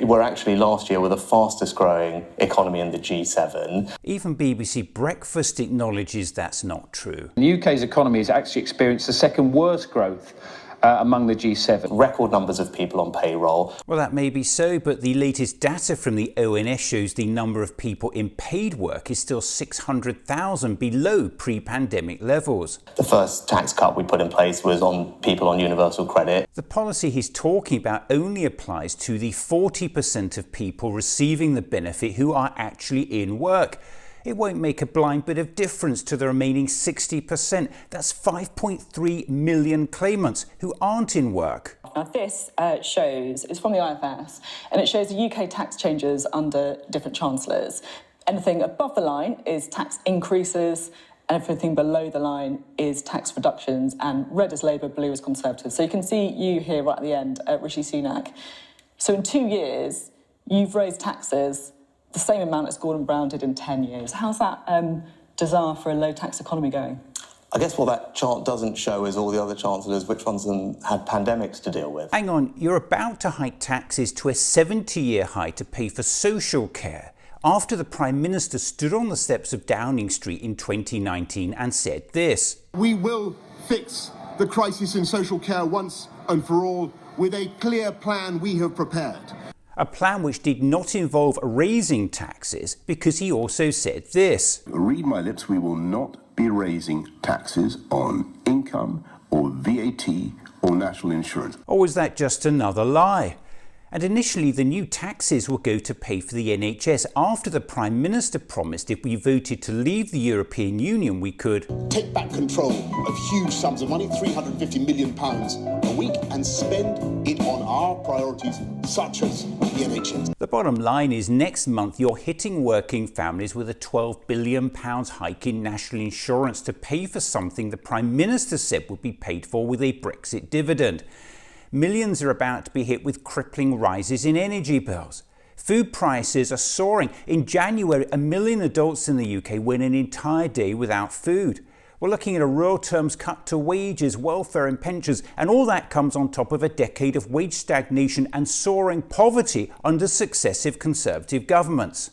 We're actually last year were the fastest growing economy in the G7. Even BBC Breakfast acknowledges that's not true. The UK's economy has actually experienced the second worst growth among the G7. Record numbers of people on payroll. Well, that may be so, but the latest data from the ONS shows the number of people in paid work is still 600,000 below pre-pandemic levels. The first tax cut we put in place was on people on universal credit. The policy he's talking about only applies to the 40% of people receiving the benefit who are actually in work. It won't make a blind bit of difference to the remaining 60%. That's 5.3 million claimants who aren't in work. Now this shows, it's from the IFS, and it shows the UK tax changes under different chancellors. Anything above the line is tax increases, and everything below the line is tax reductions, and red is Labour, blue is Conservative. So you can see you here right at the end, Rishi Sunak. So in 2 years, you've raised taxes the same amount as Gordon Brown did in 10 years. How's that desire for a low-tax economy going? I guess what that chart doesn't show is all the other chancellors, which ones of them had pandemics to deal with. Hang on, you're about to hike taxes to a 70-year high to pay for social care after the Prime Minister stood on the steps of Downing Street in 2019 and said this. We will fix the crisis in social care once and for all with a clear plan we have prepared. A plan which did not involve raising taxes, because he also said this. Read my lips, we will not be raising taxes on income or VAT or national insurance. Or was that just another lie? And initially the new taxes will go to pay for the NHS after the Prime Minister promised if we voted to leave the European Union we could take back control of huge sums of money, £350 million a week, and spend it on our priorities such as the NHS. The bottom line is next month you're hitting working families with a £12 billion hike in national insurance to pay for something the Prime Minister said would be paid for with a Brexit dividend. Millions are about to be hit with crippling rises in energy bills. Food prices are soaring. In January, 1 million adults in the UK went an entire day without food. We're looking at a real terms cut to wages, welfare and pensions, and all that comes on top of a decade of wage stagnation and soaring poverty under successive Conservative governments.